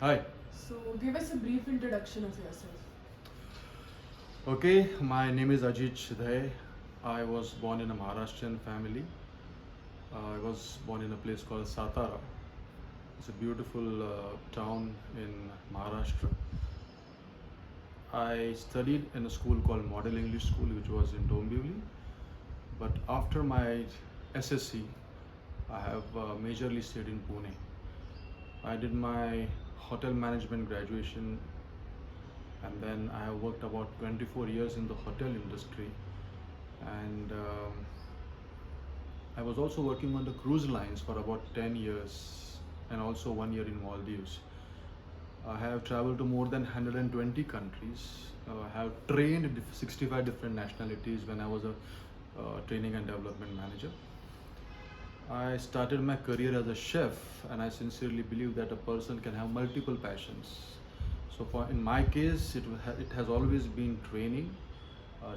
Hi. So, give us a brief introduction of yourself. Okay, my name is Ajit Shidhaye. I was born in a Maharashtrian family. I was born in a place called Satara. It's a beautiful town in Maharashtra. I studied in a school called Model English School, which was in Dombivli. But after my SSC, I have majorly stayed in Pune. I did my hotel management graduation, and then I have worked about 24 years in the hotel industry. And I was also working on the cruise lines for about 10 years and also 1 year in Maldives. I have traveled to more than 120 countries. I have trained 65 different nationalities when I was a training and development manager. I started my career as a chef, and I sincerely believe that a person can have multiple passions. So, in my case, it has always been training,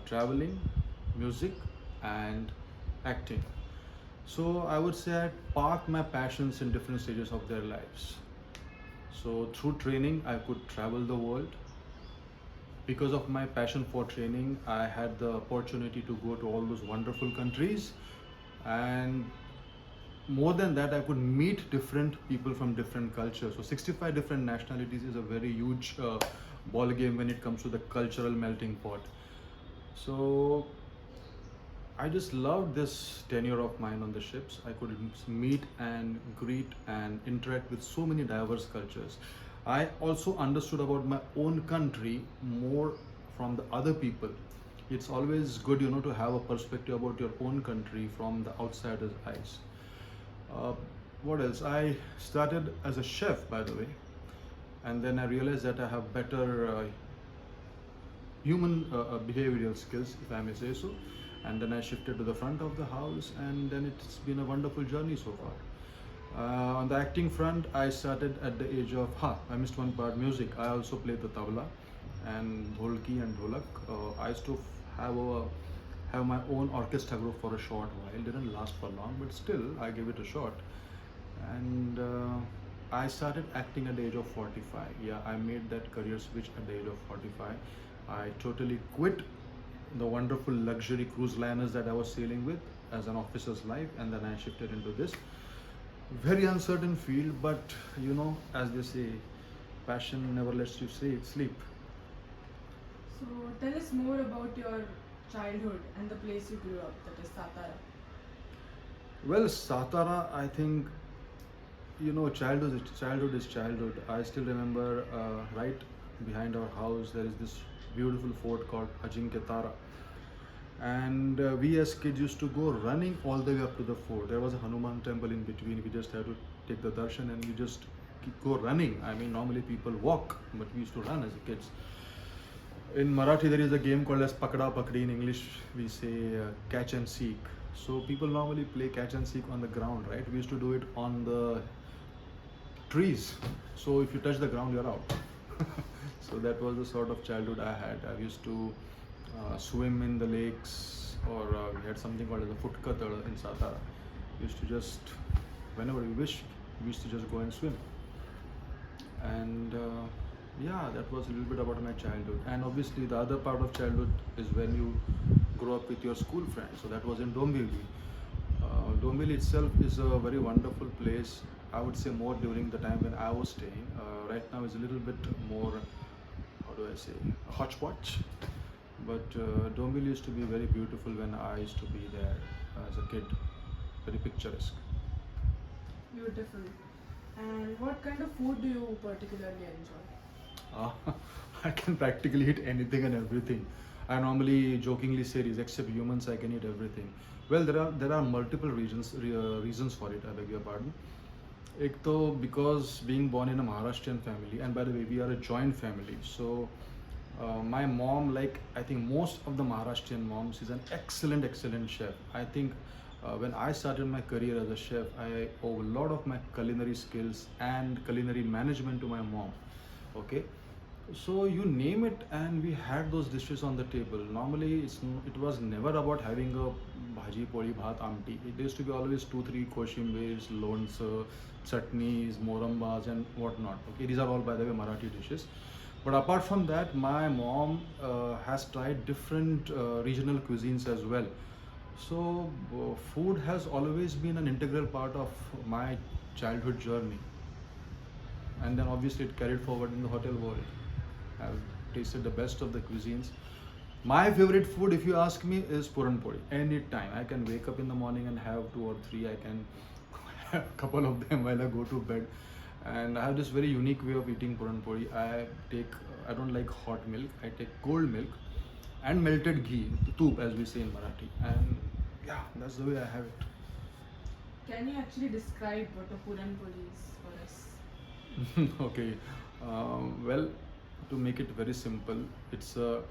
traveling, music, and acting. So I would say I parked my passions in different stages of their lives. So through training, I could travel the world. Because of my passion for training, I had the opportunity to go to all those wonderful countries. And more than that, I could meet different people from different cultures. So 65 different nationalities is a very huge ball game when it comes to the cultural melting pot. So I just loved this tenure of mine on the ships. I could meet and greet and interact with so many diverse cultures. I also understood about my own country more from the other people. It's always good, to have a perspective about your own country from the outsider's eyes. Uh, what else? I started as a chef, by the way, and then I realized that I have better human behavioral skills, if I may say so. And then I shifted to the front of the house, and then it's been a wonderful journey so far. On the acting front, I started at the age of, I missed one part, music. I also played the tabla and dholki and dholak. I used to have my own orchestra group for a short while. It didn't last for long, but still I gave it a shot. And I started acting at the age of 45. Yeah, I made that career switch at the age of 45. I totally quit the wonderful luxury cruise liners that I was sailing with as an officer's life, and then I shifted into this very uncertain field. But as they say, passion never lets you sleep. So, tell us more about your childhood and the place you grew up, that is Satara. Well, Satara, I think childhood is childhood. I still remember right behind our house there is this beautiful fort called Ajinketara, and we as kids used to go running all the way up to the fort. There was a Hanuman temple in between. We just had to take the darshan and we just go running. I mean, normally people walk, but we used to run as kids. In Marathi, there is a game called as Pakda Pakdi. In English, we say catch and seek. So people normally play catch and seek on the ground, right? We used to do it on the trees. So if you touch the ground, you're out. So that was the sort of childhood I had. I used to swim in the lakes, or we had something called as a futkatal in Satara. We used to just, whenever we wished, we used to just go and swim. And yeah, that was a little bit about my childhood. And obviously, the other part of childhood is when you grow up with your school friends. So that was in Dombivli. Dombivli itself is a very wonderful place. I would say more during the time when I was staying. Right now is a little bit more, how do I say, hodgepodge. But Dombivli used to be very beautiful when I used to be there as a kid. Very picturesque. Beautiful. And what kind of food do you particularly enjoy? Uh, I can practically eat anything and everything. I normally jokingly say this, except humans, I can eat everything. Well, there are multiple reasons for it. I beg your pardon. Ek to because being born in a Maharashtrian family, and by the way, we are a joint family. So my mom, like I think most of the Maharashtrian moms, is an excellent chef. I think when I started my career as a chef, I owe a lot of my culinary skills and culinary management to my mom. Okay, So you name it, and we had those dishes on the table. Normally, it was never about having a bhaji, poli, bhat, amti. It used to be always two, three koshimbes, loans, chutneys, morambas, and whatnot. Okay, these are all, by the way, Marathi dishes. But apart from that, my mom has tried different regional cuisines as well. So food has always been an integral part of my childhood journey, and then obviously it carried forward in the hotel world. I've tasted the best of the cuisines. My favorite food, if you ask me, is puran puri. Anytime I can wake up in the morning and have two or three. I can have a couple of them while I go to bed. And I have this very unique way of eating puran puri. I don't like hot milk. I take cold milk and melted ghee, toop as we say in Marathi. And yeah, that's the way I have it. Can you actually describe what a Puran Puri is for us? Okay. Well, to make it very simple, it's a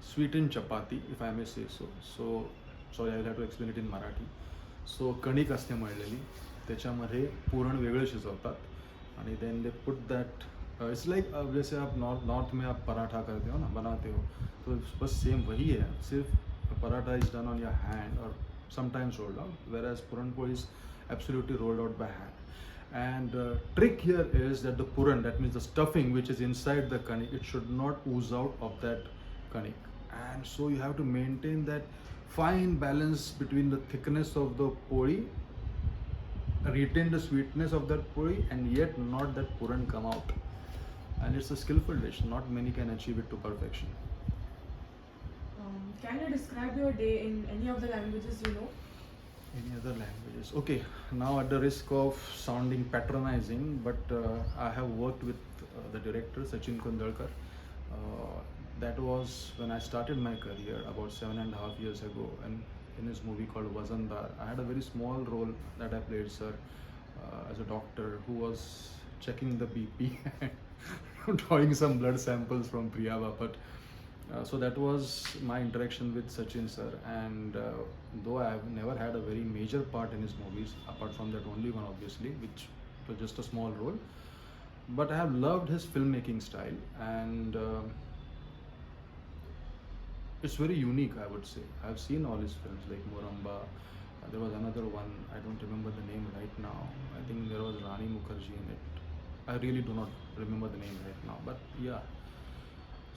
sweetened chapati, if I may say so. So, sorry, I'll have to explain it in Marathi. So, कणिक असते मळलेली, त्याच्यामध्ये पुरण वेगळं शिजवतात आणि then they put that, it's like जैसे आप north में आप पराठा करते हो ना, बनाते हो, तो बस सेम वही है, सिर्फ paratha is done on your hand और sometimes rolled out, whereas puran puri is absolutely rolled out by hand. And trick here is that the puran, that means the stuffing which is inside the kanik, it should not ooze out of that kanik. And so you have to maintain that fine balance between the thickness of the puri, retain the sweetness of that puri, and yet not that puran come out. And it's a skillful dish. Not many can achieve it to perfection. Can you describe your day in any of the languages you know? Any other languages? Okay, now at the risk of sounding patronizing, but I have worked with the director Sachin Kundalkar. That was when I started my career about 7.5 years ago, and in his movie called Vazandar, I had a very small role that I played, sir, as a doctor who was checking the BP and drawing some blood samples from Priyava. But so that was my interaction with Sachin sir, and though I have never had a very major part in his movies, apart from that only one obviously, which was just a small role, but I have loved his filmmaking style, and it's very unique, I would say. I have seen all his films like Moramba. There was another one, I don't remember the name right now. I think there was Rani Mukherjee in it. I really do not remember the name right now, but yeah.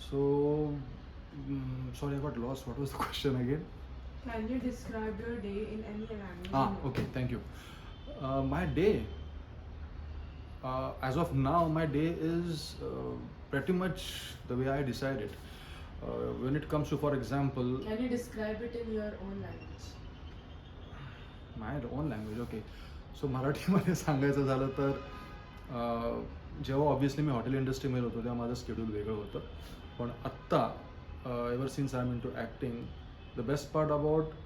So, sorry, I got lost. What was the question again? Can you describe your day in any language? Okay, thank you. My day, as of now, my day is pretty much the way I decided. When it comes to, for example, Can you describe it in your own language? my own language, okay. So मराठीमध्ये सांगायचं झालं तर जेव्हा obviously मी hotel इंडस्ट्रीमध्ये होतो तेव्हा माझं schedule वेगळं होतं. पण आत्ता ever since I am into acting, the best part about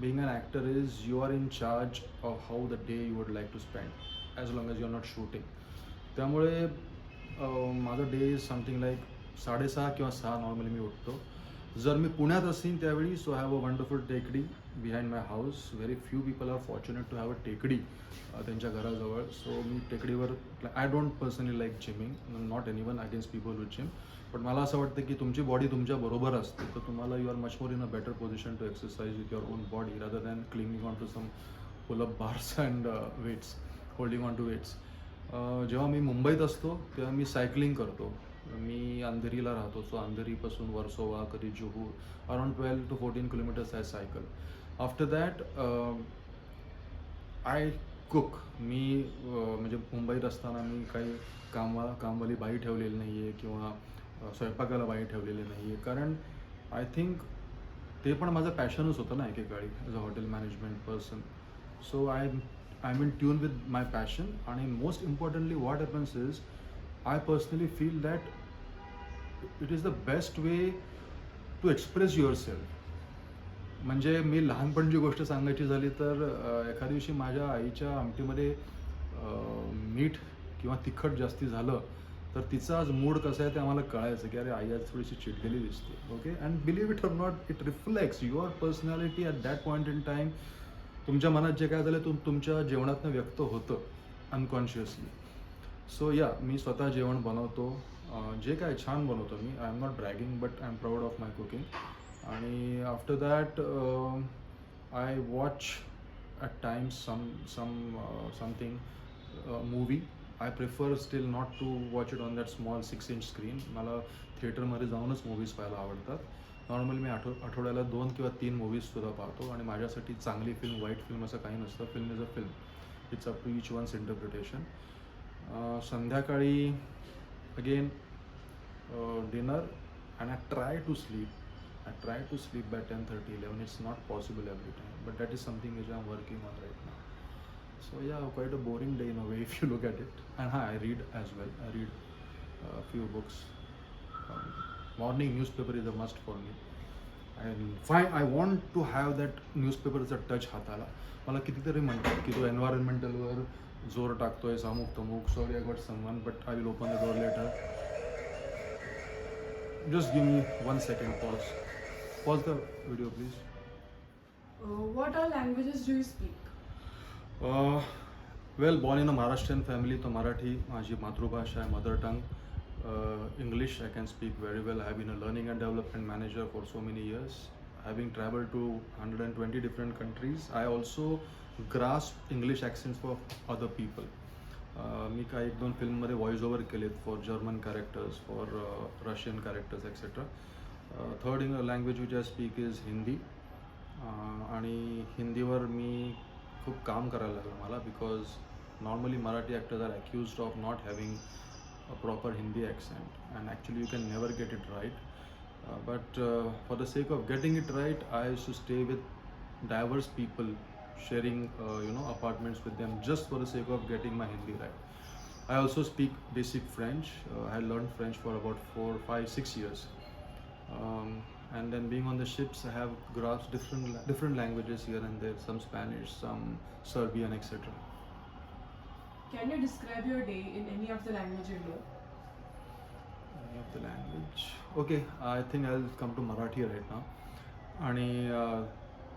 being an actor is you are in charge of how the day you would like to spend as long as you're not shooting. त्यामुळे माझं day is something like 6:30 किंवा 6 normally मी उठतो. जर मी पुण्यात असेल त्यावेळी, so have a wonderful टेकडी behind my house. Very few people are fortunate to have a टेकडी त्यांच्या घराजवळ. सो मी टेकडीवर, I don't personally like gyming, not anyone against people with gym, पण मला असं वाटतं की तुमची बॉडी तुमच्या बरोबर असते तर तुम्हाला you are much more in a better position to exercise with your own body rather than clinging on to some pull up bars and weights, holding on to weights. जेव्हा मी मुंबईत असतो तेव्हा मी सायकलिंग करतो. मी अंधेरीला राहतो, सो अंधेरीपासून वर्सोवा, कधी Juhu, around 12 to 14 kilometres I cycle. After that I cook. मी म्हणजे मुंबईत असताना मी काही कामवाली बाई ठेवलेली नाही आहे किंवा स्वयंपाकाला बाई ठेवलेली नाही आहे, कारण आय थिंक ते पण माझं पॅशनच होतं ना एकेकाळी as a hotel management person. So I am in tune with my passion. आणि most importantly what happens is I personally feel that it is the best way to express yourself. म्हणजे मी लहानपणची गोष्ट सांगायची झाली तर एखाद्या दिवशी माझ्या आईच्या आमटीमध्ये मीठ किंवा तिखट जास्ती झालं तर तिचा आज मूड कसा आहे ते आम्हाला कळायचं की अरे आई आज थोडीशी चिडलेली दिसते. Okay, and believe it or not, it reflects your personality at that point in time. तुमच्या मनात जे काय झालं तुमच्या जेवणातनं व्यक्त होतं अनकॉन्शियसली. सो या, मी स्वतः जेवण बनवतो जे काय छान बनवतो मी. I am not bragging but I am proud of my cooking. आणि after that I watch at times something movie. I prefer still not to watch it on that small 6-inch screen. मला थिएटरमध्ये जाऊनच movies पाहायला आवडतात. Normally मी आठवड्याला 2 किंवा 3 मूवीजसुद्धा पाहतो. आणि माझ्यासाठी चांगली फिल्म, वाईट फिल्म असं काही नसतं. Film is a film. It's up to each one's interpretation. संध्याकाळी again dinner, and I try to sleep. I try to sleep by 10:30, 11. It's not possible every time, but that is something which I'm working on right now. So yeah, quite a boring day in a way if you look at it. And I read as well. I read a few books. Morning newspaper is a must for me. And I want to have that newspaperचा touch हाताला. मला कितीतरी म्हणतात की तो एन्व्हायरमेंटलवर जोर टाकतोय, अमुक तमुक. Sorry I got someone, but I will open the door later. Just give me 1 second, pause. Pause the video, please. What all languages do you speak? Well, born in a Maharashtrian family, तो मराठी माझी मातृभाषा आहे, mother tongue. English I can speak very well. I have been a learning and development manager for so many years. Having traveled to 120 different countries, I also grasp English accents for other people. मी काही 1-2 फिल्ममध्ये voice over केलेत for German characters, for Russian characters etcetera. Third language which I speak is Hindi. आणि हिंदीवर मी खूप काम करायला लागलं मला, because normally Marathi actors are accused of not having a proper Hindi accent, and actually you can never get it right. But for the sake of getting it right, I used to stay with diverse people, sharing apartments with them, just for the sake of getting my Hindi right. I also speak basic French. I learned French for about 4, 5, 6 years. And then being on the ships, I have grasped different languages here and there, some Spanish, some Serbian, etc. Can you describe your day in any of the language you know? Any of the language. Okay, I think I'll come to Marathi right now. आणि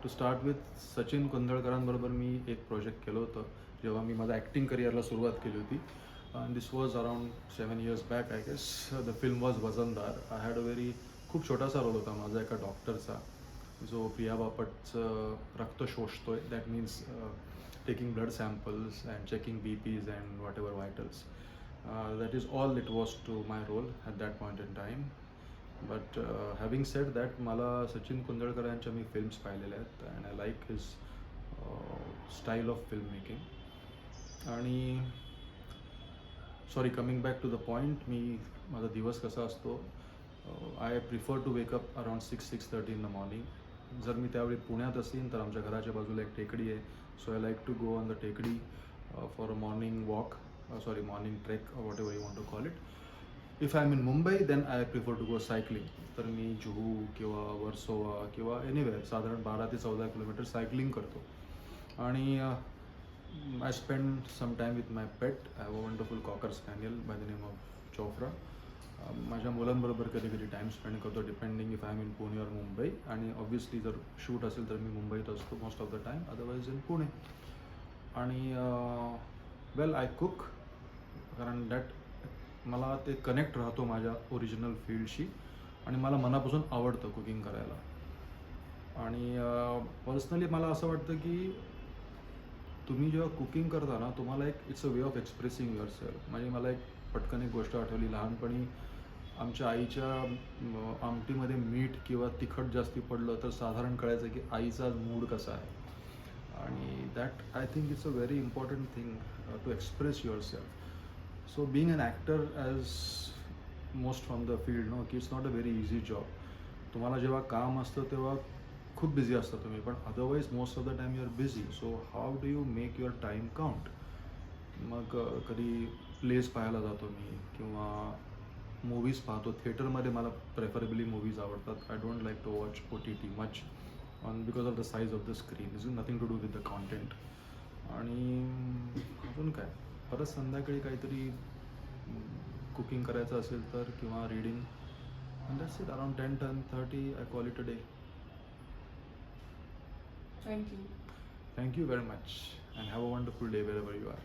to start with Sachin कुंदळकरांबरोबर मी एक project केलं होतं जेव्हा मी माझ्या acting करिअरला सुरुवात केली होती. And this was around 7 years back I guess. The film was Vazandar. I had a very खूप छोटासा रोल होता माझा एका डॉक्टरचा, जो प्रिया बापटचं रक्त शोषतोय. That means taking blood samples and checking BPs and whatever vitals. That is all it was to my role at that point in time. But having said that, मला सचिन कुंदळकर यांच्या मी फिल्म्स पाहिलेल्या आहेत, and I like his style of film making. आणि sorry, coming back to the point, मी माझा दिवस कसा असतो, I prefer to wake up around 6-6:30 in the morning. जर मी त्यावेळी पुण्यात असेन तर आमच्या घराच्या बाजूला एक टेकडी आहे, so I like to go on the टेकडी for a morning walk, morning trek or whatever you want to call it. If I'm in Mumbai, then I prefer to go cycling. तर मी जुहू किंवा वर्सोवा किंवा एनिवेअर साधारण 12 ते 14 kilometre cycling करतो. आणि I spend some time with my pet. I have a wonderful cocker spaniel by the name of Chofra. माझ्या मुलांबरोबर कधी कधी टाईम स्पेंड करतो, depending if I am in Pune और मुंबई. आणि ऑब्व्हियसली जर शूट असेल तर मी मुंबईत असतो most of the time, otherwise in Pune. आणि वेल, आय कुक, कारण दॅट मला ते कनेक्ट राहतो माझ्या ओरिजिनल फील्डशी, आणि मला मनापासून आवडतं कुकिंग करायला. आणि पर्सनली मला असं वाटतं की तुम्ही जेव्हा कुकिंग करता ना, तुम्हाला एक it's a way of expressing your self. म्हणजे मला एक पटकन एक गोष्ट आठवली. लहानपणी आमच्या आईच्या आमटीमध्ये मीठ किंवा तिखट जास्ती पडलं तर साधारण कळायचं की आईचा मूड कसा आहे. आणि that I think it's a very important thing to express yourself. So being an actor, as most from the field know, की it's not a very easy job. तुम्हाला जेव्हा काम असतं तेव्हा खूप बिझी असता तुम्ही, पण otherwise most of the time you are busy. So how do you make your time count? मग कधी प्लेस पाहायला जातो मी, किंवा मूवीज पाहतो. थिएटरमध्ये मला प्रेफरेबली मूवीज आवडतात. I don't like to watch OTT much on because of the size of the screen. Is nothing to do with the content. आणि अजून काय, परत संध्याकाळी काहीतरी कुकिंग करायचं असेल तर, किंवा reading. And that's it. Around 10-10:30 I call it a day. Thank you. Thank you very much, and have a wonderful day wherever you are.